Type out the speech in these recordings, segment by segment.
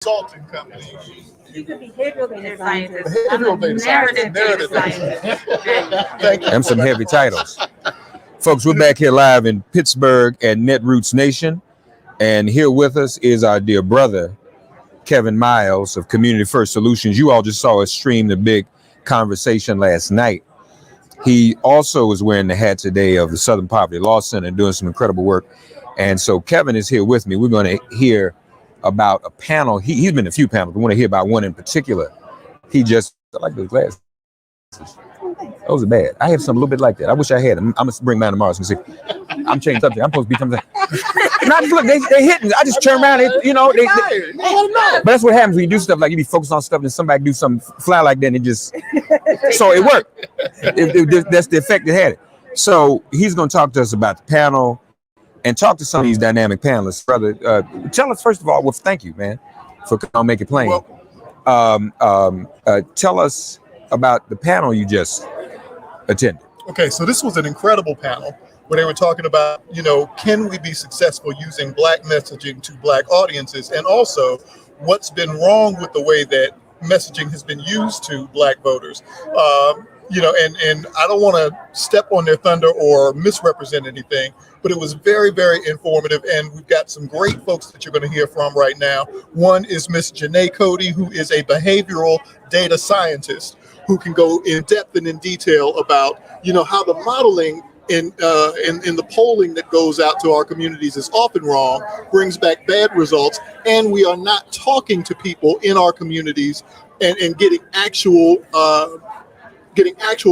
consulting company. Behavioral data scientist. Behavioral data scientist. Narrative data. Thank you. Them some heavy titles. Folks, we're back here live in Pittsburgh at Netroots Nation. And here with us is our dear brother, Kevin Miles of Community First Solutions. You all just saw us stream the big conversation last night. He also is wearing the hat today of the Southern Poverty Law Center, doing some incredible work. And so Kevin is here with me. We're going to hear about a panel. He's been in a few panels. We want to hear about one in particular. I like those glasses. Those are bad. I have some a little bit like that. I wish I had them. I'm going to bring mine tomorrow. So I'm changing subject. I'm supposed to be something. Not look, they hit me. I just turn around. But that's what happens when you do stuff like you be focused on stuff and somebody do something fly like that and it just. So it worked. That's the effect it had. So he's going to talk to us about the panel and talk to some of these dynamic panelists. Brother, tell us first of all. Well, thank you, man, for coming on Make It Plain. Tell us about the panel you just attended. Okay, so this was an incredible panel where they were talking about, can we be successful using Black messaging to Black audiences, and also what's been wrong with the way that messaging has been used to Black voters. And I don't want to step on their thunder or misrepresent anything, but it was very, very informative. And we've got some great folks that you're going to hear from right now. One is Miss Janae Cody, who is a behavioral data scientist who can go in depth and in detail about, how the modeling in the polling that goes out to our communities is often wrong, brings back bad results, and we are not talking to people in our communities and getting actual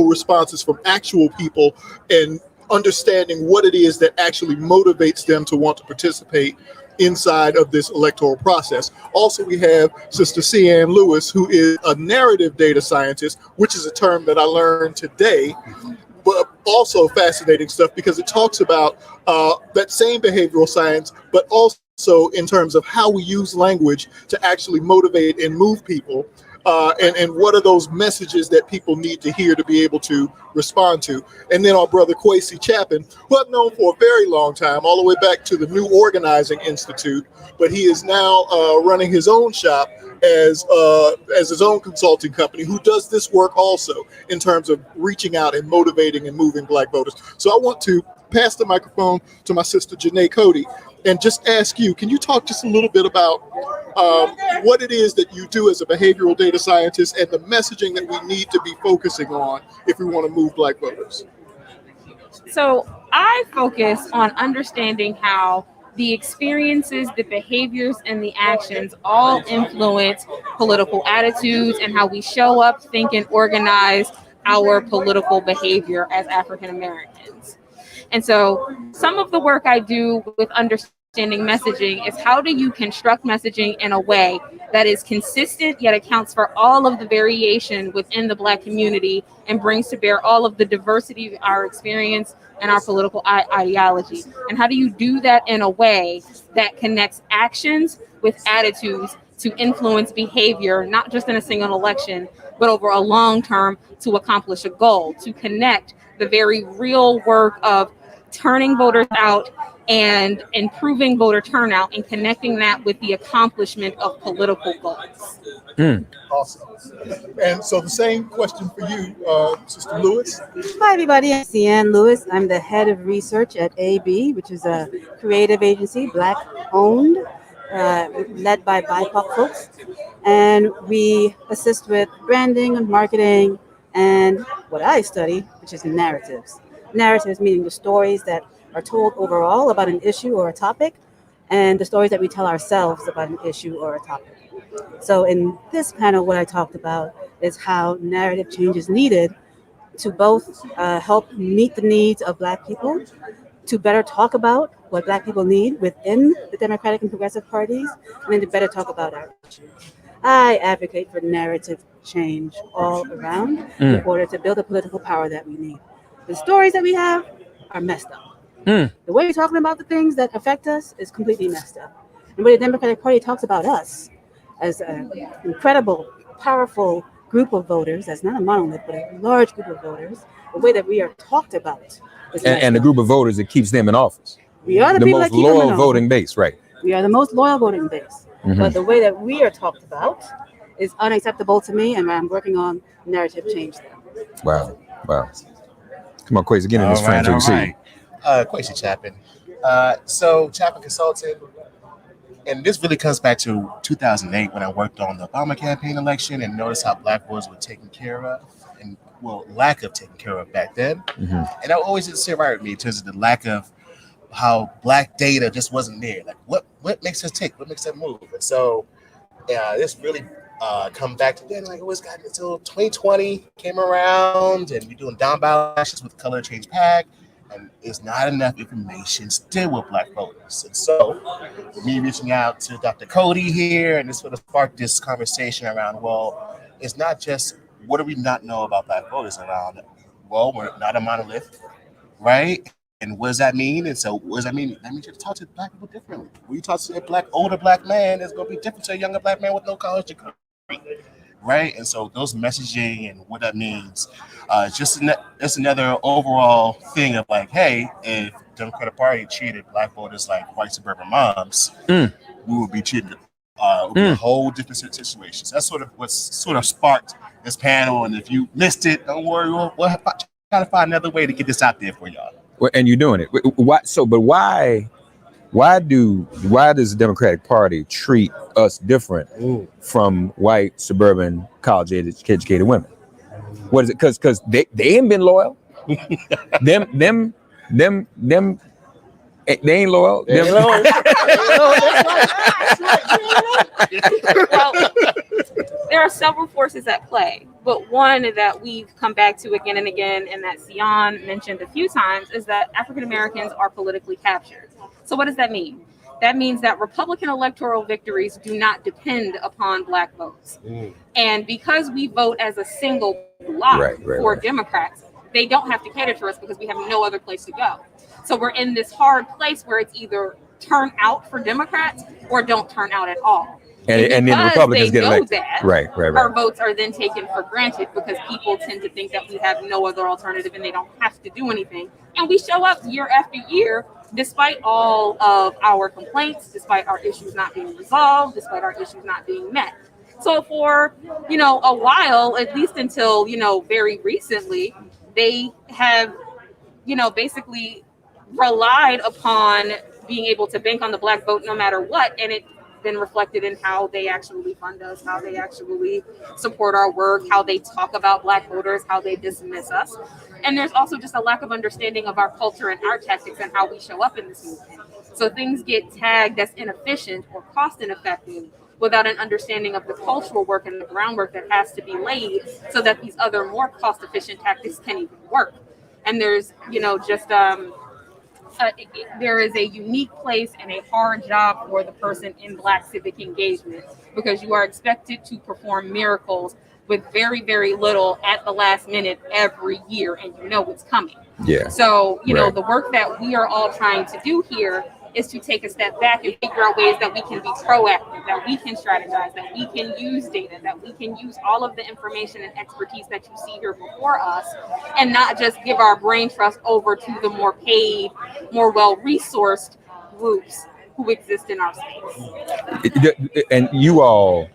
responses from actual people and understanding what it is that actually motivates them to want to participate inside of this electoral process. Also, we have Sister C.Ann Lewis, who is a narrative data scientist, which is a term that I learned today, but also fascinating stuff because it talks about that same behavioral science, but also in terms of how we use language to actually motivate and move people. And what are those messages that people need to hear to be able to respond to? And then our brother Kwesi Chapin, who I've known for a very long time, all the way back to the New Organizing Institute, but he is now running his own shop as his own consulting company, who does this work also in terms of reaching out and motivating and moving Black voters. So I want to pass the microphone to my sister Janae Cody and just ask you, can you talk just a little bit about what it is that you do as a behavioral data scientist and the messaging that we need to be focusing on if we want to move Black voters? So I focus on understanding how the experiences, the behaviors, and the actions all influence political attitudes and how we show up, think, and organize our political behavior as African Americans. And so some of the work I do with understanding messaging is how do you construct messaging in a way that is consistent yet accounts for all of the variation within the Black community and brings to bear all of the diversity of our experience and our political ideology. And how do you do that in a way that connects actions with attitudes to influence behavior, not just in a single election, but over a long term to accomplish a goal, to connect the very real work of turning voters out and improving voter turnout and connecting that with the accomplishment of political goals. Awesome. And so the same question for you, Sister Lewis. Hi, everybody. I'm C.Ann Lewis. I'm the head of research at AB, which is a creative agency, Black-owned, led by BIPOC folks. And we assist with branding and marketing and what I study, which is narratives. Narratives meaning the stories that are told overall about an issue or a topic, and the stories that we tell ourselves about an issue or a topic. So in this panel, what I talked about is how narrative change is needed to both help meet the needs of Black people, to better talk about what Black people need within the Democratic and Progressive parties, and then to better talk about our issues. I advocate for narrative change all around in order to build the political power that we need. The stories that we have are messed up. The way we're talking about the things that affect us is completely messed up. And the way the Democratic Party talks about us as an incredible, powerful group of voters, that's not a monolith, but a large group of voters, the way that we are talked about. And the group of voters that keeps them in office. We are the people most that keep them in loyal office. voting base, right? We are the most loyal voting base. But the way that we are talked about is unacceptable to me, and I'm working on narrative change there. Wow. Come on, Quasi, get in this frame so you see. Quasi Chapin. So Chapin Consulting, and this really comes back to 2008 when I worked on the Obama campaign election and noticed how Black voters were taken care of, and lack of taken care of back then. And that always didn't sit right with me in terms of the lack of how Black data just wasn't there. Like what makes us tick? What makes us move? And so this really come back to then, like it was got until 2020 came around, and we're doing down balances with color change pack, and it's not enough information still with Black voters. And so me reaching out to Dr. Cody here, and this sort of sparked this conversation around, well, it's not just what do we not know about Black voters around, well, we're not a monolith, right? And what does that mean? And so what does that mean? That means you have to talk to Black people differently. When you talk to a older Black man, it's going to be different to a younger Black man with no college degree, right? And so those messaging and what that means, just another overall thing of like, hey, if the Democratic Party treated Black voters like white suburban moms, we would be treated would be a whole different situation. So that's sort of what's sort of sparked this panel. And if you missed it, don't worry, we'll try to find another way to get this out there for y'all. Well, and you're doing it. Why? But why does the Democratic Party treat us different from white suburban college educated women? What is it? Because they ain't been loyal. them they ain't loyal. Well, there are several forces at play, but one that we've come back to again and again, and that Sion mentioned a few times, is that African Americans are politically captured. So what does that mean? That means that Republican electoral victories do not depend upon Black votes. And because we vote as a single block for Democrats, they don't have to cater to us because we have no other place to go. So we're in this hard place where it's either turn out for Democrats or don't turn out at all. And then Republicans get elected. That, right. Our votes are then taken for granted because people tend to think that we have no other alternative and they don't have to do anything. And we show up year after year, despite all of our complaints, despite our issues not being resolved, despite our issues not being met. So for, a while, at least until, very recently, they have, basically relied upon being able to bank on the Black vote no matter what. And it's been reflected in how they actually fund us, how they actually support our work, how they talk about Black voters, how they dismiss us. And there's also just a lack of understanding of our culture and our tactics and how we show up in this movement. So things get tagged as inefficient or cost ineffective without an understanding of the cultural work and the groundwork that has to be laid so that these other more cost efficient tactics can even work. And there's, there is a unique place and a hard job for the person in Black civic engagement because you are expected to perform miracles with very, very little at the last minute every year, and it's coming. Yeah. So, the work that we are all trying to do here is to take a step back and figure out ways that we can be proactive, that we can strategize, that we can use data, that we can use all of the information and expertise that you see here before us, and not just give our brain trust over to the more paid, more well-resourced groups who exist in our space. And you all,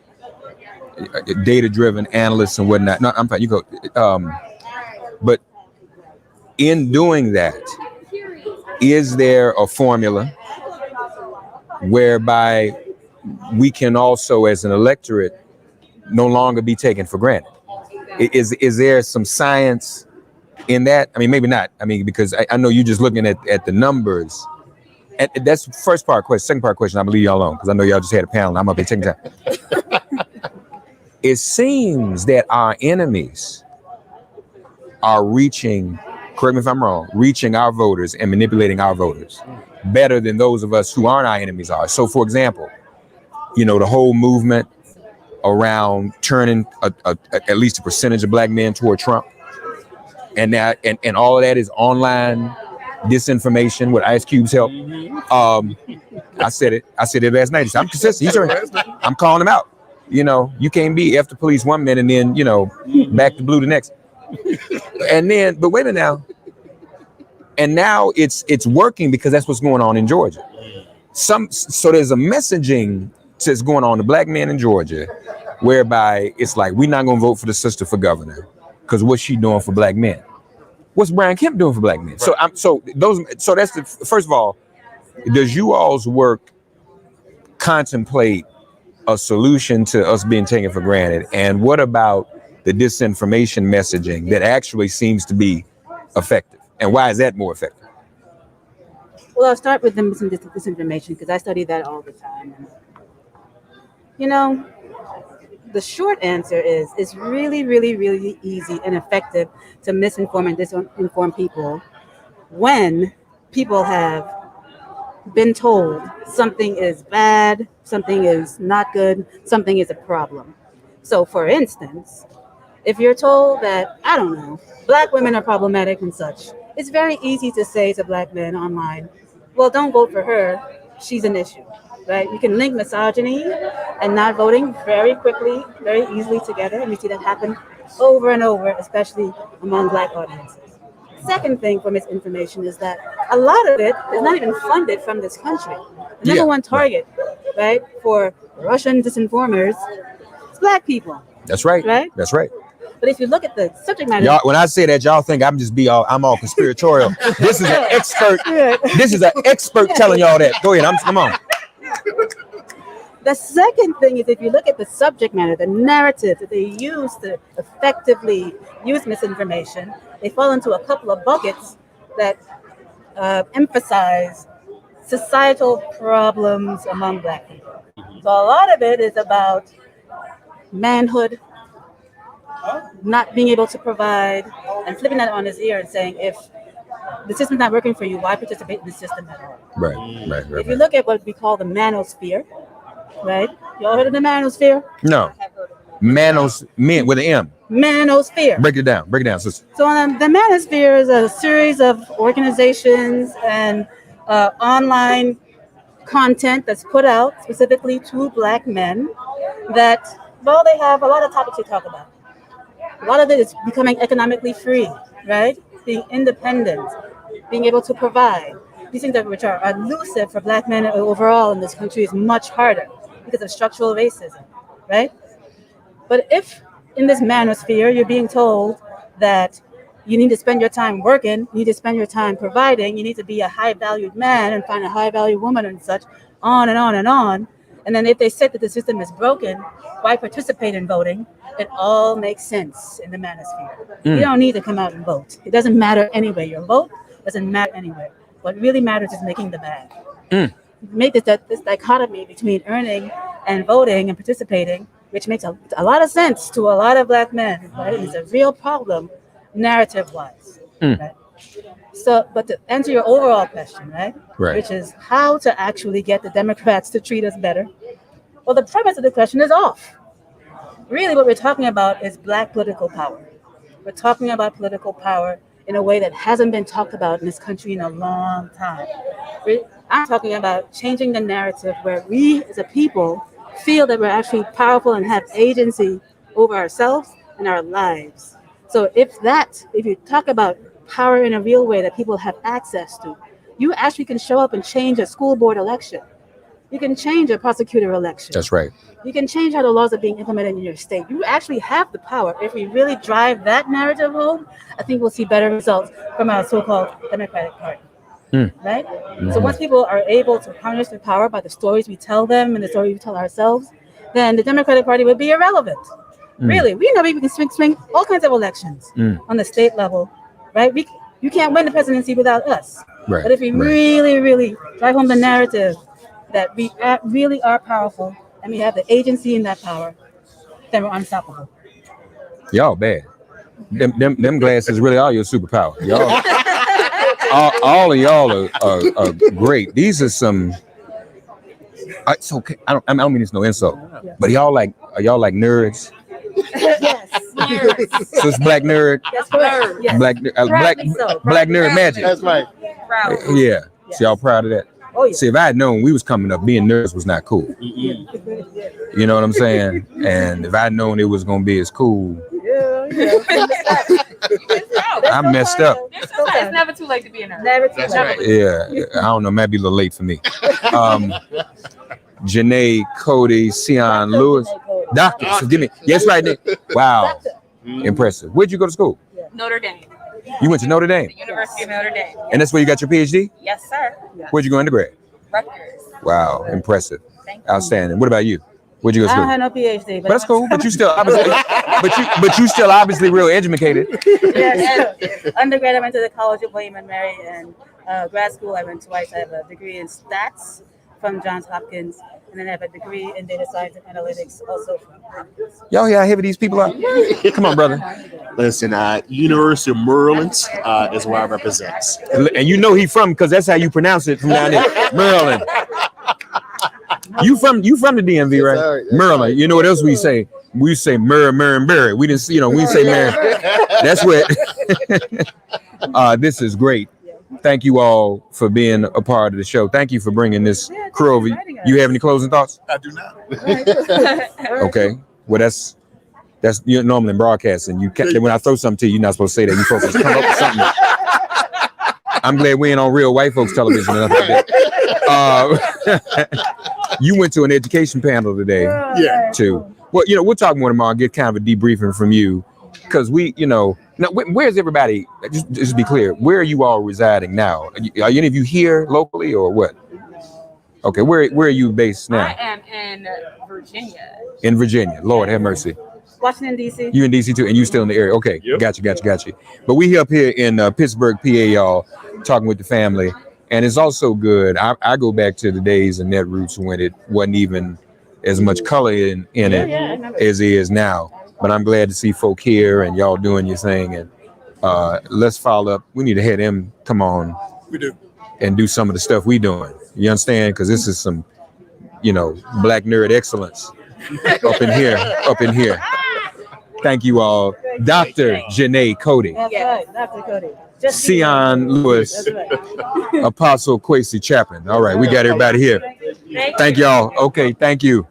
data-driven analysts and whatnot. No, I'm fine. You go. But in doing that, is there a formula whereby we can also, as an electorate, no longer be taken for granted? Is there some science in that? I mean, maybe not. I mean, because I know you're just looking at the numbers. And that's the first part question. Second part question, I'm gonna leave y'all alone because I know y'all just had a panel and I'm up here taking time. It seems that our enemies are reaching, correct me if I'm wrong, reaching our voters and manipulating our voters better than those of us who aren't our enemies are. So, for example, the whole movement around turning at least a percentage of Black men toward Trump, and that and all of that is online disinformation with Ice Cube's help. I said it last night. I'm consistent. I'm calling him out. You can't be after police one minute and then back to blue the next. And then, but wait a minute now. And now it's working because that's what's going on in Georgia. So there's a messaging that's going on to black men in Georgia, whereby it's like, we're not going to vote for the sister for governor because what's she doing for black men? What's Brian Kemp doing for black men? Right. So that's the first of all. Does you all's work contemplate a solution to us being taken for granted? And what about the disinformation messaging that actually seems to be effective? And why is that more effective? Well, I'll start with the disinformation because I study that all the time. You know, the short answer is it's really, really, really easy and effective to misinform and disinform people when people have been told something is bad, something is not good, something is a problem. So, for instance, if you're told that, I don't know, black women are problematic and such, it's very easy to say to black men online, well, don't vote for her, she's an issue. Right? You can link misogyny and not voting very quickly, very easily together. And we see that happen over and over, especially among black audiences. Second thing for misinformation is that a lot of it is not even funded from this country. The number one target, right, for Russian disinformers is black people. That's right. Right? That's right. But if you look at the subject matter, y'all, when I say that, y'all think I'm all conspiratorial. This is an expert. This is an expert telling y'all that. Go ahead. Come on. The second thing is if you look at the subject matter, the narrative that they use to effectively use misinformation, they fall into a couple of buckets that emphasize societal problems among black people. So a lot of it is about manhood, not being able to provide, and flipping that on his ear and saying, if the system's not working for you, why participate in the system at all? Right. If you look at what we call the manosphere, right? You all heard of the manosphere? No. Men with an M. Manosphere. Break it down, sister. So the manosphere is a series of organizations and online content that's put out specifically to black men that, well, they have a lot of topics to talk about. A lot of it is becoming economically free, right? Being independent, being able to provide. These things which are elusive for black men overall in this country is much harder because of structural racism, right? But if in this manosphere you're being told that you need to spend your time working, you need to spend your time providing, you need to be a high-valued man and find a high-valued woman and such, on and on and on, and then if they said that the system is broken, why participate in voting? It all makes sense in the manosphere. You don't need to come out and vote. It doesn't matter anyway. Your vote doesn't matter anyway. What really matters is making the bag. Make this dichotomy between earning and voting and participating, which makes a lot of sense to a lot of black men. Right? It's a real problem, narrative-wise. Right? So, but to answer your overall question, right, which is how to actually get the Democrats to treat us better. Well, the premise of the question is off. Really, what we're talking about is black political power. We're talking about political power in a way that hasn't been talked about in this country in a long time. I'm talking about changing the narrative where we as a people feel that we're actually powerful and have agency over ourselves and our lives. So if you talk about power in a real way that people have access to, you actually can show up and change a school board election. You can change a prosecutor election. That's right. You can change how the laws are being implemented in your state. You actually have the power. If we really drive that narrative home, I think we'll see better results from our so-called Democratic Party. Right? So once people are able to harness their power by the stories we tell them and the stories we tell ourselves, then the Democratic Party would be irrelevant. Really, we know we can swing all kinds of elections on the state level, right? You can't win the presidency without us. But if we really, really drive home the narrative that we really are powerful and we have the agency in that power, then we're unstoppable. Y'all bad. Them glasses really are your superpower. Y'all, all of y'all are great. These are some. It's okay. I don't mean it's no insult, but are y'all like nerds? Yes. So it's black nerd. That's correct. Yes. Black nerd magic. That's right. Proud. Yeah. So y'all proud of that? Oh, yeah. See, if I had known we was coming up, being nerds was not cool. You know what I'm saying? And if I had known it was gonna be as cool, I messed up. It's never too late to be a nerd. Never too That's late. right. Yeah, I don't know. Might be a little late for me. Janae Cody, Sion Lewis. Doctor, forgive me. Yes, right. Wow. Impressive. Where'd you go to school? Notre Dame. You went to Notre Dame? The University of Notre Dame. And that's where you got your PhD? Yes, sir. Where'd you go undergrad? Rutgers. Wow, impressive. Thank you. Outstanding. What about you? Where'd you go to I school? don't have no PhD, But that's cool. But you still obviously, but you still obviously real educated. Yes. Undergrad, I went to the College of William and Mary, and grad school, I went twice. I have a degree in stats from Johns Hopkins, and then I have a degree in data science and analytics also from Hopkins. Y'all hear how heavy these people are? Come on, brother. Listen, University of Maryland is where I represent. And you know he from because that's how you pronounce it from down there, Maryland. You from the DMV, right? That's Maryland. right. You know what else we say? We say Murray. We didn't, we say Mary. That's what. This is great. Thank you all for being a part of the show. Thank you for bringing this crew over. You have any closing thoughts? I do not. Okay. Well, that's normally in broadcasting. When I throw something to you, you're not supposed to say that. You're supposed to come up with something. I'm glad we ain't on real white folks television or nothing like that. You went to an education panel today, too. Well, we'll talk more tomorrow. Get kind of a debriefing from you, because now where's everybody? Just to be clear, where are you all residing now? Are any of you here locally or what? Okay, where are you based now? I am in Virginia. In Virginia. Lord have mercy. Washington, D.C. You in DC too, and you still in the area. Okay, Yep. Got you. But we up here in Pittsburgh, PA, y'all, talking with the family. And it's also good. I go back to the days of Netroots when it wasn't even as much color in it as it is now. But I'm glad to see folk here and y'all doing your thing. And let's follow up. We need to have them come on We do. and do some of the stuff we doing. You understand? Because this is some, black nerd excellence up in here. Thank you all. Dr. Janae Cody. That's right, Dr. Cody. Just Sion Lewis, That's right. Apostle Kwesi Chapman. All right, we got everybody here. Thank y'all. Okay, thank you.